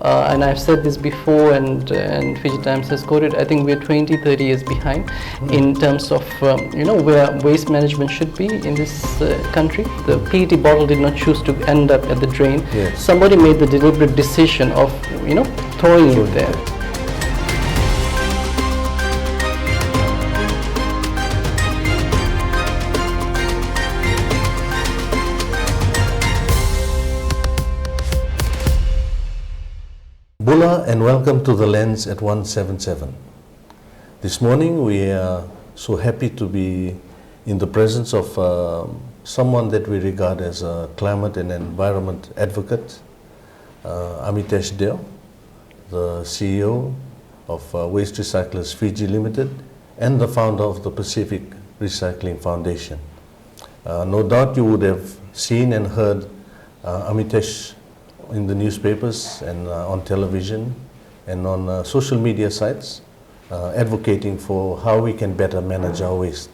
and I've said this before, and Fiji Times has quoted, I think we're 20, 30 years behind in terms of where waste management should be in this country. The PET bottle did not choose to end up at the drain. Yes. Somebody made the deliberate decision of throwing it there. Bula, and welcome to The Lens at 177. This morning we are so happy to be in the presence of someone that we regard as a climate and environment advocate, Amitesh Deo, the CEO of Waste Recyclers Fiji Limited and the founder of the Pacific Recycling Foundation. No doubt you would have seen and heard Amitesh in the newspapers and on television and on social media sites advocating for how we can better manage our waste.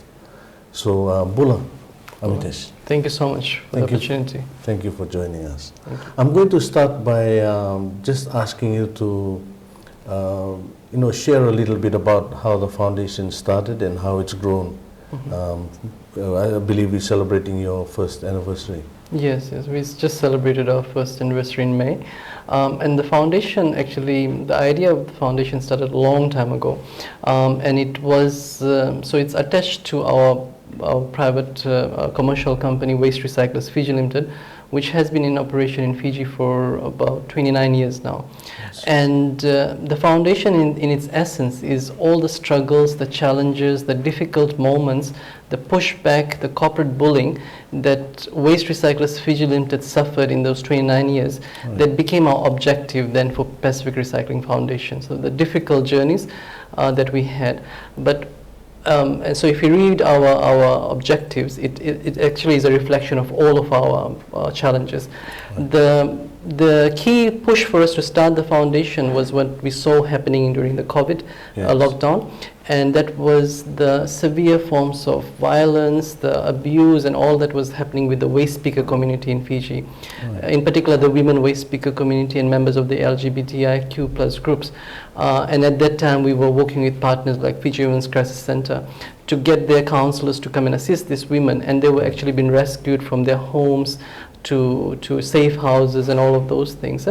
So Bula, Amitesh. Thank you so much for the opportunity. Thank you for joining us. I'm going to start by just asking you to share a little bit about how the foundation started and how it's grown. I believe we're celebrating your first anniversary. Yes, we just celebrated our first anniversary in May. And the foundation, actually, the idea of the foundation started a long time ago. And it was, so it's attached to our private commercial company, Waste Recyclers Fiji Limited, which has been in operation in Fiji for about 29 years now. Yes. And the foundation in its essence is all the struggles, the challenges, the difficult moments, the pushback, the corporate bullying that Waste Recyclers Fiji Limited suffered in those 29 years, that became our objective then for Pacific Recycling Foundation. So the difficult journeys that we had. But and so if you read our objectives, it actually is a reflection of all of our challenges. The key push for us to start the foundation was what we saw happening during the COVID lockdown, and that was the severe forms of violence, the abuse, and all that was happening with the waste picker community in Fiji. In particular, the women waste picker community and members of the LGBTIQ plus groups. And at that time, we were working with partners like Fiji Women's Crisis Center to get their counselors to come and assist these women, and they were actually being rescued from their homes to safe houses and all of those things.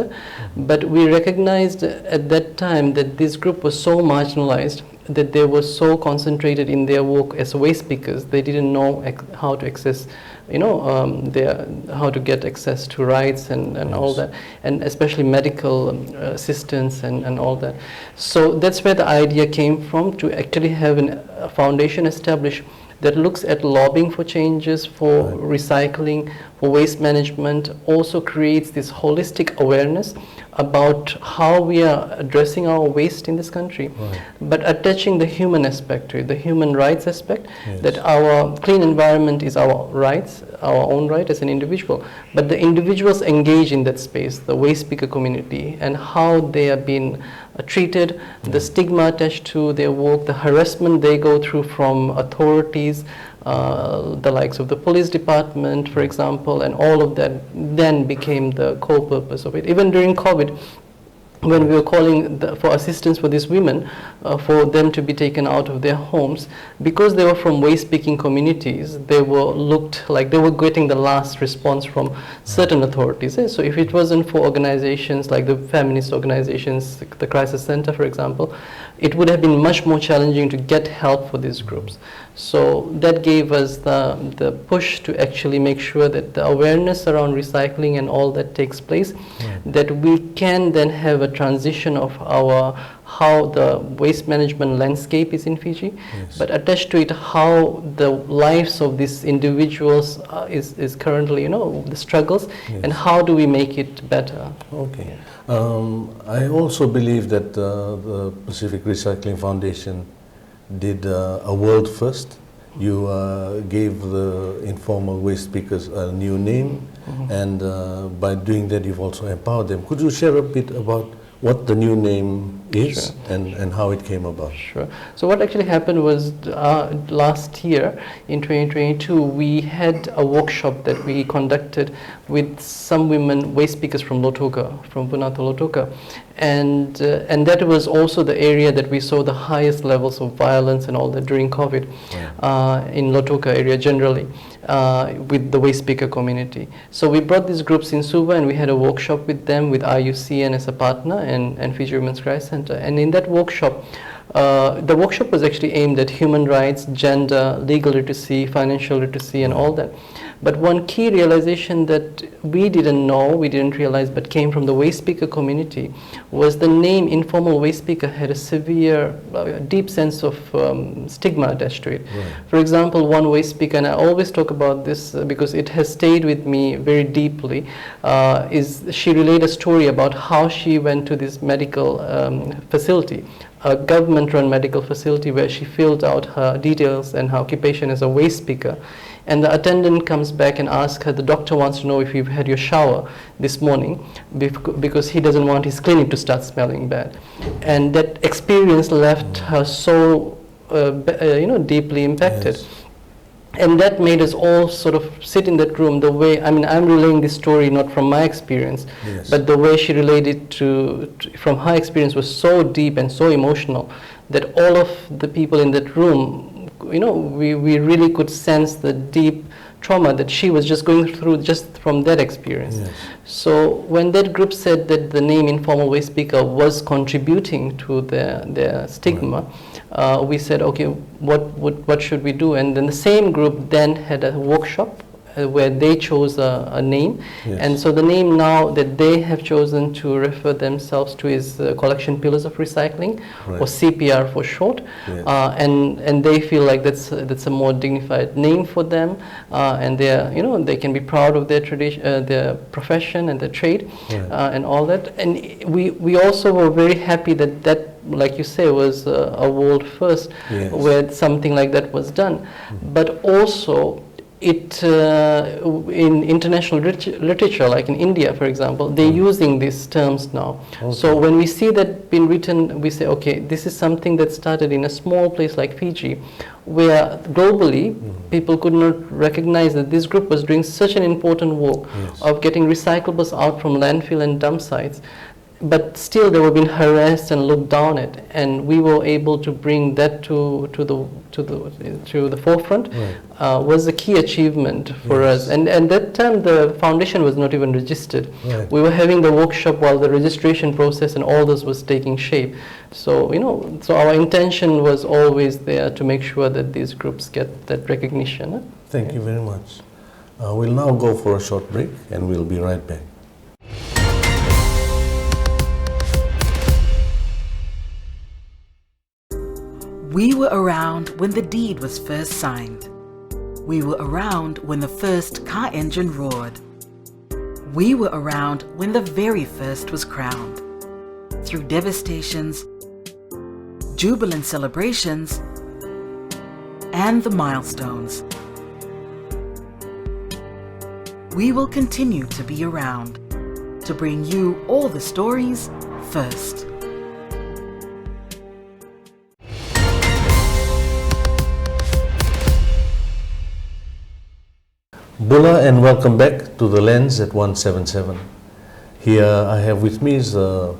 But we recognized at that time that this group was so marginalized, that they were so concentrated in their work as waste pickers, they didn't know how to access, how to get access to rights and all that, and especially medical assistance and all that. So that's where the idea came from, to actually have a foundation established that looks at lobbying for changes, for recycling, for waste management, also creates this holistic awareness about how we are addressing our waste in this country, but attaching the human aspect to it, the human rights aspect, that our clean environment is our rights, our own right as an individual, but the individuals engage in that space, the waste picker community, and how they are being treated, the stigma attached to their work, the harassment they go through from authorities, the likes of the police department, for example, and all of that then became the core purpose of it. Even during COVID, when we were calling for assistance for these women, for them to be taken out of their homes, because they were from waste picking communities, they were looked like they were getting the last response from certain authorities. So if it wasn't for organizations like the feminist organizations, the Crisis Center, for example, it would have been much more challenging to get help for these groups. So that gave us the push to actually make sure that the awareness around recycling and all that takes place, that we can then have a transition of how the waste management landscape is in Fiji, but attached to it how the lives of these individuals is currently, the struggles, and how do we make it better. Okay. I also believe that the Pacific Recycling Foundation did a world first. You gave the informal waste pickers a new name, and by doing that you've also empowered them. Could you share a bit about what the new name is and how it came about? Sure. So what actually happened was last year in 2022 we had a workshop that we conducted with some women waste pickers from Lotoka, from Punata Lotoka, and that was also the area that we saw the highest levels of violence and all that during COVID, in Lautoka area generally, with the waste picker community. So we brought these groups in Suva, and we had a workshop with them, with IUCN as a partner, and Fiji Women's Crisis Center. And in that workshop, the workshop was actually aimed at human rights, gender, legal literacy, financial literacy, and all that. But one key realization that we didn't know, we didn't realize, but came from the waste picker community, was the name informal waste picker had a severe, deep sense of stigma attached to it. Right. For example, one waste picker, and I always talk about this because it has stayed with me very deeply, is she relayed a story about how she went to this medical facility, a government-run medical facility, where she filled out her details and her occupation as a waste picker. And the attendant comes back and asks her, the doctor wants to know if you've had your shower this morning, because he doesn't want his clinic to start smelling bad. And that experience left her so deeply impacted. Yes. And that made us all sort of sit in that room the way, I mean, I'm relaying this story not from my experience, yes, but the way she relayed it from her experience was so deep and so emotional that all of the people in that room, we really could sense the deep trauma that she was just going through just from that experience. Yes. So when that group said that the name informal waste picker was contributing to their stigma, right, we said, okay, what should we do? And then the same group then had a workshop where they chose a name. Yes. And so the name now that they have chosen to refer themselves to is Collection Pillars of Recycling, right, or CPR for short. Yes. And they feel like that's a more dignified name for them, and they can be proud of their tradition, their profession and their trade, right, and all that. And we also were very happy that like you say, was a world first, yes, where something like that was done. Mm-hmm. But also, it in international literature, like in India, for example, they're using these terms now. Okay. So when we see that being written, we say, okay, this is something that started in a small place like Fiji, where globally, people could not recognize that this group was doing such an important work, yes, of getting recyclables out from landfill and dump sites. But still, they were being harassed and looked down at, and we were able to bring that to the forefront. Right. Was a key achievement for, yes, us. And that time, the foundation was not even registered. Right. We were having the workshop while the registration process and all this was taking shape. So so our intention was always there to make sure that these groups get that recognition. Thank you very much. We'll now go for a short break, and we'll be right back. We were around when the deed was first signed. We were around when the first car engine roared. We were around when the very first was crowned. Through devastations, jubilant celebrations, and the milestones. We will continue to be around to bring you all the stories first. Bula, and welcome back to The Lens at 177. Here I have with me is the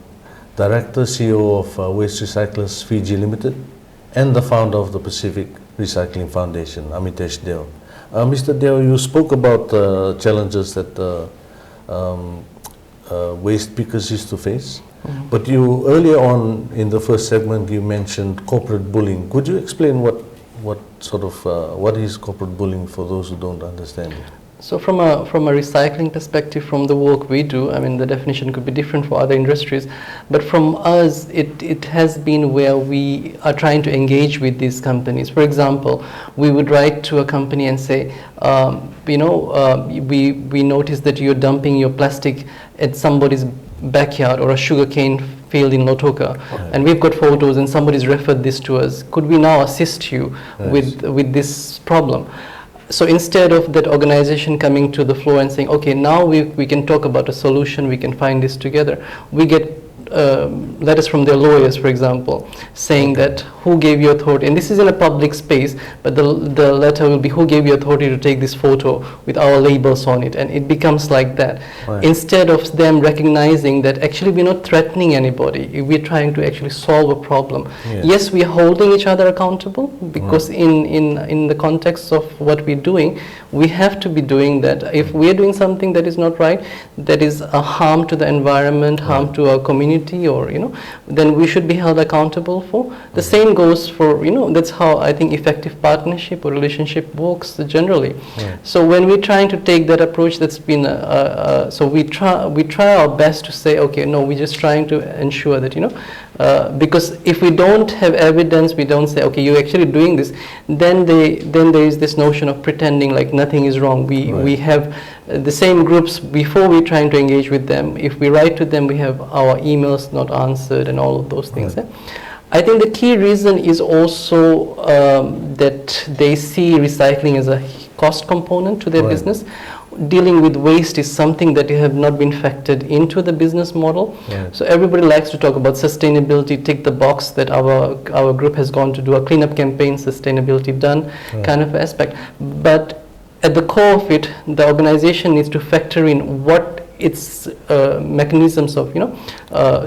Director, CEO of Waste Recyclers Fiji Limited and the founder of the Pacific Recycling Foundation, Amitesh Deo. Mr. Deo, you spoke about challenges that waste pickers used to face, but you earlier on in the first segment you mentioned corporate bullying. Could you explain what is corporate bullying for those who don't understand it? So from a recycling perspective, from the work we do, I mean, the definition could be different for other industries, but from us, it has been where we are trying to engage with these companies. For example, we would write to a company and say, we noticed that you're dumping your plastic at somebody's backyard or a sugarcane field in Lautoka, right, and we've got photos and somebody's referred this to us. Could we now assist you, yes, with this problem? So instead of that organization coming to the floor and saying, okay, now we can talk about a solution, we can find this together, we get letters from their lawyers, for example, saying that who gave you authority, and this is in a public space, but the letter will be who gave you authority to take this photo with our labels on it, and it becomes like that. Right. Instead of them recognizing that actually we're not threatening anybody, we're trying to actually solve a problem. Yes, we are holding each other accountable, because in the context of what we're doing, we have to be doing that. If we're doing something that is not right, that is a harm to the environment, harm to our community, or then we should be held accountable for. The same goes for, that's how I think effective partnership or relationship works generally. So when we're trying to take that approach, that's been so we try our best to say, okay, no, we're just trying to ensure that because if we don't have evidence, we don't say, okay, you're actually doing this, then there is this notion of pretending like nothing is wrong. We have the same groups before we're trying to engage with them. If we write to them, we have our emails not answered and all of those things. I think the key reason is also that they see recycling as a cost component to their business. Dealing with waste is something that have not been factored into the business model. So everybody likes to talk about sustainability, tick the box that our group has gone to do a cleanup campaign, sustainability done kind of aspect. But at the core of it, the organization needs to factor in what its mechanisms of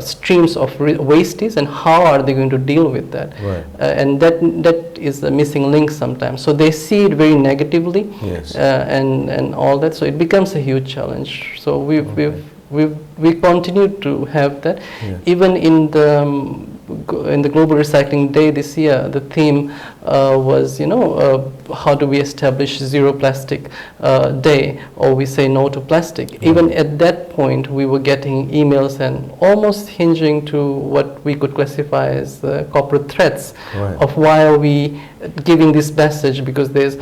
streams of waste is, and how are they going to deal with that. And that is a missing link sometimes. So they see it very negatively, and all that. So it becomes a huge challenge. So we continue to have that. Even in the Global Recycling Day this year, the theme was, how do we establish zero plastic day, or we say no to plastic. Even at that point, we were getting emails and almost hinging to what we could classify as corporate threats of why are we giving this message, because there's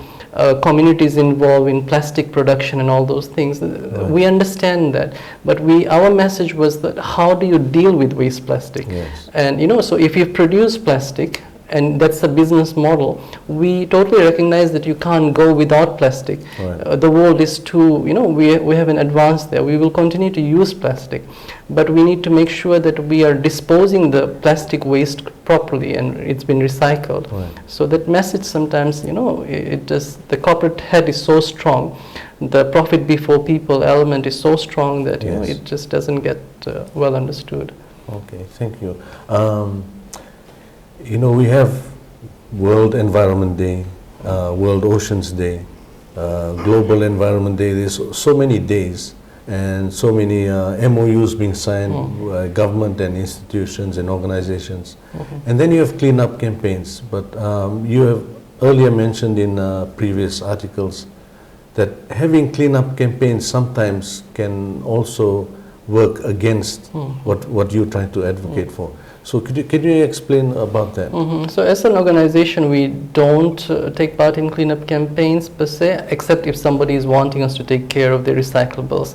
communities involved in plastic production and all those things. We understand that, but our message was that how do you deal with waste plastic? And so if you produce plastic, and that's a business model, we totally recognize that you can't go without plastic. The world is too, we haven't advanced there. We will continue to use plastic, but we need to make sure that we are disposing the plastic waste properly and it's been recycled. So that message sometimes, the corporate head is so strong, the profit before people element is so strong that it just doesn't get well understood. Okay, thank you. We have World Environment Day, World Oceans Day, Global Environment Day. There's so many days and so many MOUs being signed by government and institutions and organizations. And then you have cleanup campaigns. But you have earlier mentioned in previous articles that having cleanup campaigns sometimes can also work against what you're trying to advocate for. So can you explain about that? So as an organization, we don't take part in cleanup campaigns per se, except if somebody is wanting us to take care of their recyclables.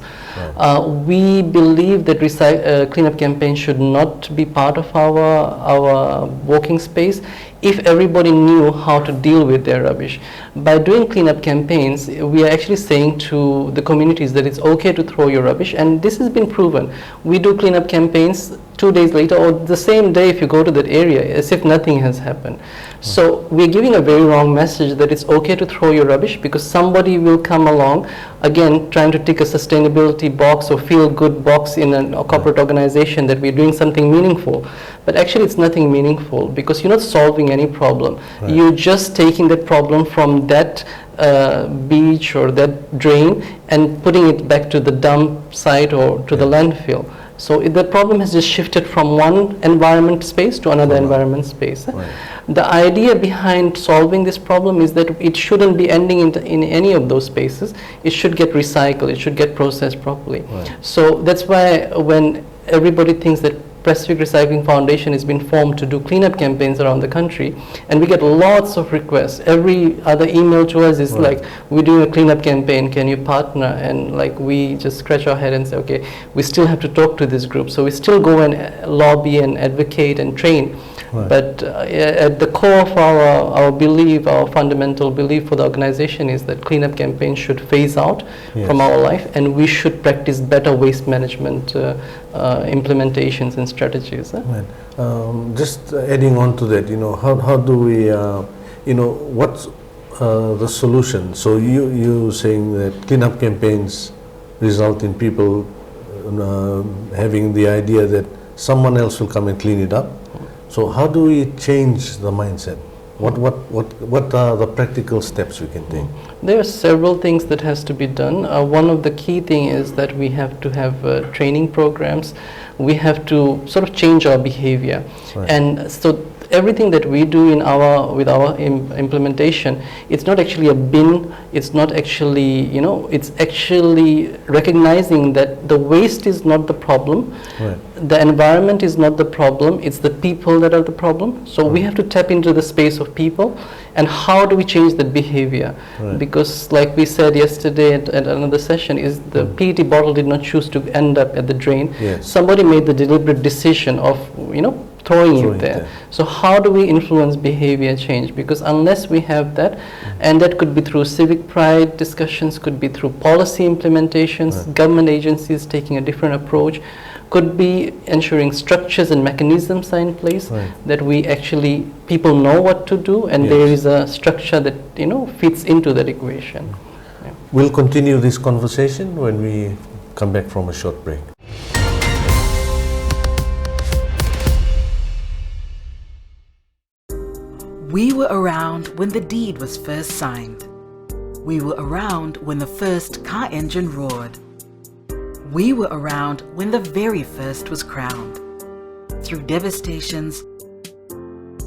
We believe that cleanup campaigns should not be part of our working space if everybody knew how to deal with their rubbish. By doing cleanup campaigns, we are actually saying to the communities that it's okay to throw your rubbish, and this has been proven. We do cleanup campaigns 2 days later or the same day if you go to that area, as if nothing has happened. So we're giving a very wrong message that it's okay to throw your rubbish because somebody will come along, again trying to tick a sustainability box or feel good box in a corporate organization that we're doing something meaningful. But actually it's nothing meaningful because you're not solving any problem. You're just taking that problem from that beach or that drain and putting it back to the dump site or to the landfill. So the problem has just shifted from one environment space to another environment space. The idea behind solving this problem is that it shouldn't be ending in any of those spaces. It should get recycled, it should get processed properly. So that's why when everybody thinks that Pacific Recycling Foundation has been formed to do cleanup campaigns around the country, and we get lots of requests. Every other email to us is like, we're doing a cleanup campaign, can you partner? And like we just scratch our head and say, okay, we still have to talk to this group. So we still go and lobby and advocate and train. But at the core of our belief, our fundamental belief for the organization is that cleanup campaigns should phase out from our life, and we should practice better waste management implementations and strategies. Right. Just adding on to that, how do we, what's the solution? So you saying that cleanup campaigns result in people having the idea that someone else will come and clean it up. So how do we change the mindset? What are the practical steps we can take? There are several things that has to be done. One of the key thing is that we have to have training programs. We have to sort of change our behavior, Right. and so everything that we do in with our implementation, it's not actually a bin. It's not actually, it's actually recognizing that the waste is not the problem. Right. The environment is not the problem, it's the people that are the problem. So we have to tap into the space of people, and how do we change that behavior? Right. Because like we said yesterday at another session, is the PET bottle did not choose to end up at the drain. Yes. Somebody made the deliberate decision of, throwing it there. So how do we influence behavior change? Because unless we have that, and that could be through civic pride discussions, could be through policy implementations, Right. government agencies taking a different approach, could be ensuring structures and mechanisms are in place, Right. that we actually, people know what to do, and Yes. there is a structure that, fits into that equation. Yeah. We'll continue this conversation when we come back from a short break. We were around when the deed was first signed. We were around when the first car engine roared. We were around when the very first was crowned. Through devastations,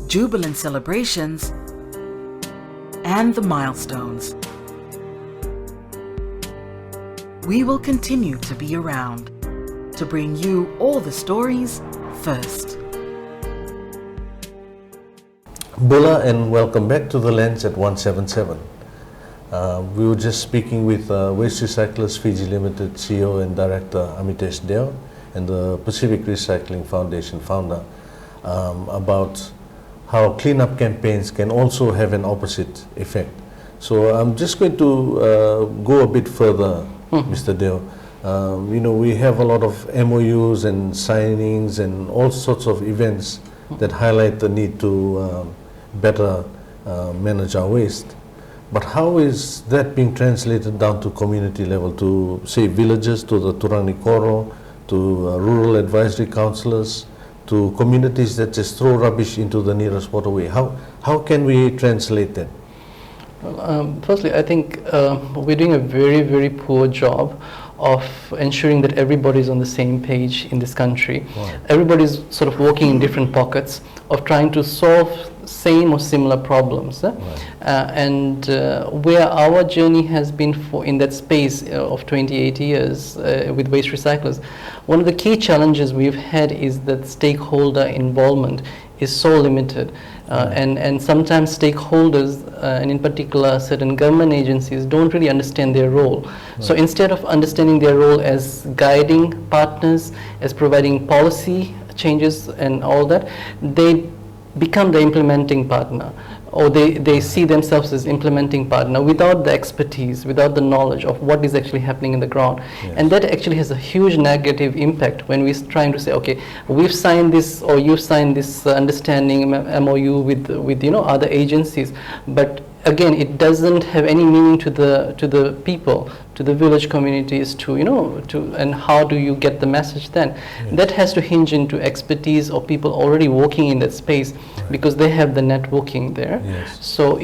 jubilant celebrations, and the milestones. We will continue to be around to bring you all the stories first. Bola, and welcome back to the Lens at 177. We were just speaking with Waste Recyclers Fiji Limited CEO and Director Amitesh Deo and the Pacific Recycling Foundation founder about how cleanup campaigns can also have an opposite effect. So I'm just going to go a bit further, Mr. Deo. We have a lot of MOUs and signings and all sorts of events that highlight the need to better manage our waste. But how is that being translated down to community level, to say villages, to the Turani Koro, to rural advisory councillors, to communities that just throw rubbish into the nearest waterway? How can we translate that? Well, firstly, I think we're doing a very, very poor job of ensuring that everybody's on the same page in this country. Right. Everybody's sort of working in different pockets of trying to solve same or similar problems. Right. And where our journey has been in that space of 28 years with waste recyclers, one of the key challenges we've had is that stakeholder involvement is so limited. And sometimes stakeholders, and in particular certain government agencies, don't really understand their role. Right. So instead of understanding their role as guiding partners, as providing policy changes and all that, they become the implementing partner, or they see themselves as implementing partner without the expertise, without the knowledge of what is actually happening in the ground. Yes. And that actually has a huge negative impact when we're trying to say, okay, we've signed this, or you've signed this understanding MOU with other agencies, but again, it doesn't have any meaning to the people, to the village communities, and how do you get the message then? Yes. That has to hinge into expertise of people already working in that space, right, because they have the networking there. Yes. So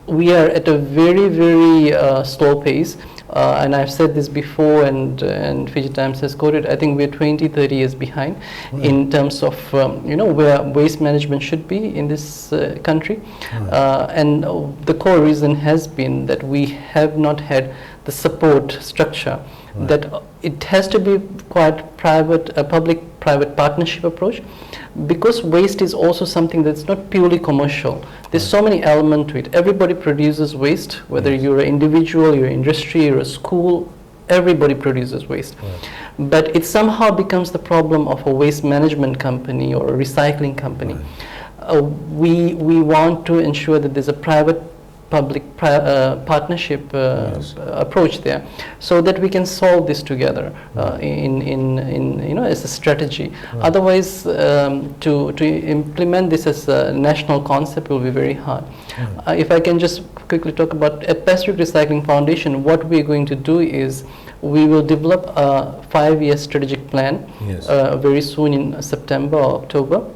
we are at a very, very slow pace. And I've said this before, and Fiji Times has quoted, I think we're 20-30 years behind, right, in terms of where waste management should be in this country. Right. And the core reason has been that we have not had the support structure. Right. That it has to be quite a public-private partnership approach, because waste is also something that's not purely commercial. There's so many elements to it. Everybody produces waste, whether you're an individual, you're an industry, you're a school, everybody produces waste. Right. But it somehow becomes the problem of a waste management company or a recycling company. Right. We want to ensure that there's a private public-partnership approach there, so that we can solve this together as a strategy. Otherwise, to implement this as a national concept will be very hard. If I can just quickly talk about at Pacific Recycling Foundation, what we're going to do is we will develop a 5-year strategic plan very soon in September or October,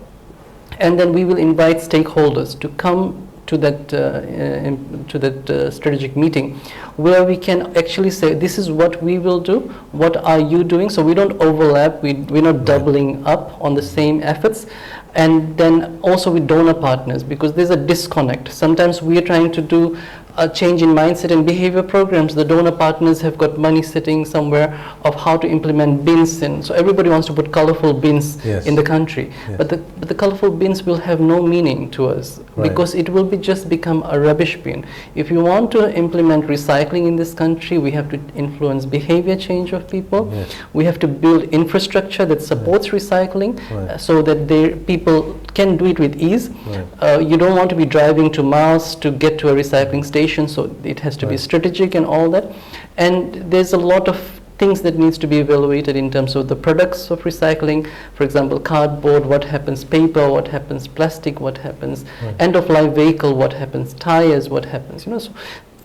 and then we will invite stakeholders to come to that strategic meeting, where we can actually say, this is what we will do, what are you doing, so we don't overlap, we're not doubling up on the same efforts. And then also with donor partners, because there's a disconnect. Sometimes we are trying to do a change in mindset and behavior programs. The donor partners have got money sitting somewhere of how to implement bins in. So everybody wants to put colorful bins in the country. But the colorful bins will have no meaning to us, because it will just become a rubbish bin. If you want to implement recycling in this country, we have to influence behavior change of people. We have to build infrastructure that supports recycling so that people can do it with ease. You don't want to be driving to miles to get to a recycling station, so it has to be strategic and all that. And there's a lot of things that needs to be evaluated in terms of the products of recycling. For example, cardboard, what happens, paper, what happens, plastic, what happens, end-of-life vehicle, what happens, tires, what happens. So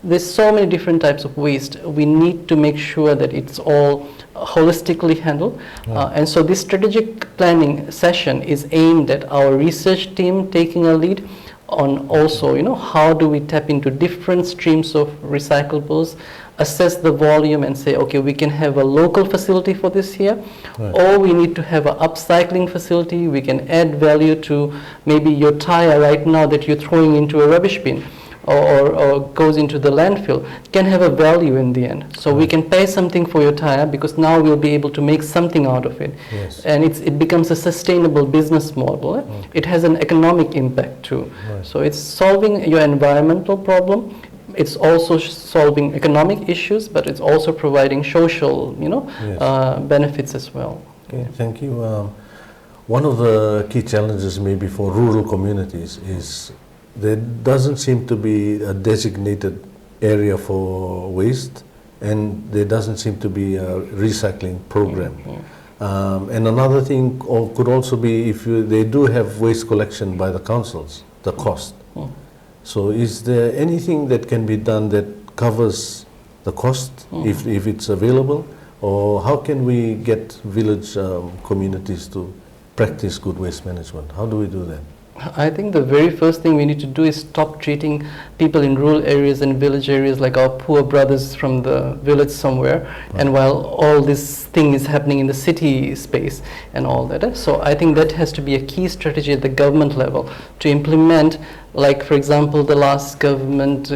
there's so many different types of waste. We need to make sure that it's all holistically handled. And so this strategic planning session is aimed at our research team taking a lead on also, how do we tap into different streams of recyclables, assess the volume and say, okay, we can have a local facility for this here, or we need to have an upcycling facility. We can add value to maybe your tire right now that you're throwing into a rubbish bin, or goes into the landfill, can have a value in the end. So we can pay something for your tire, because now we'll be able to make something out of it. And it becomes a sustainable business model. It has an economic impact too. So it's solving your environmental problem. It's also solving economic issues, but it's also providing social, benefits as well. Okay, thank you. One of the key challenges maybe for rural communities is there doesn't seem to be a designated area for waste, and there doesn't seem to be a recycling program. And another thing could also be, if they do have waste collection by the councils, the cost. So is there anything that can be done that covers the cost if it's available? Or how can we get village communities to practice good waste management? How do we do that? I think the very first thing we need to do is stop treating people in rural areas and village areas like our poor brothers from the village somewhere, and while all this thing is happening in the city space and all that. So I think that has to be a key strategy at the government level to implement, like for example the last government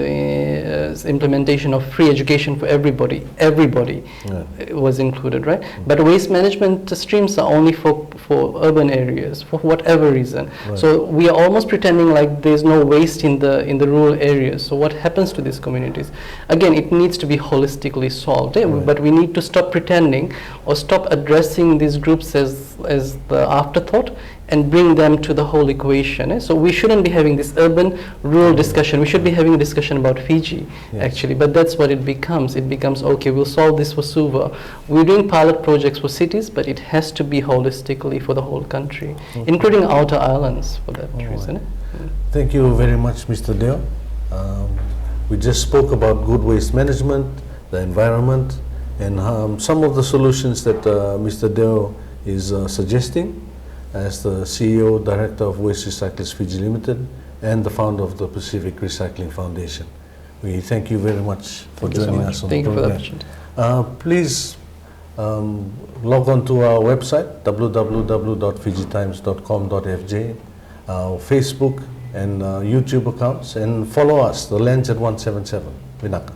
implementation of free education for everybody was included, right? But waste management streams are only for urban areas for whatever reason. So we are almost pretending like there's no waste in the rural areas. So what happens to these communities? Again, it needs to be holistically solved, but we need to stop pretending or stop addressing these groups as the afterthought and bring them to the whole equation. So we shouldn't be having this urban-rural discussion. We should be having a discussion about Fiji, actually. But that's what it becomes. It becomes, okay, we'll solve this for Suva. We're doing pilot projects for cities, but it has to be holistically for the whole country, including outer islands for that reason. Thank you very much, Mr. Deo. We just spoke about good waste management, the environment, and some of the solutions that Mr. Deo is suggesting as the CEO, Director of Waste Recyclers Fiji Limited, and the founder of the Pacific Recycling Foundation. We thank you very much for joining us on the program. Thank you for the opportunity. Please log on to our website, www.fijitimes.com.fj, our Facebook and YouTube accounts, and follow us, The Lens at 177. Vinaka.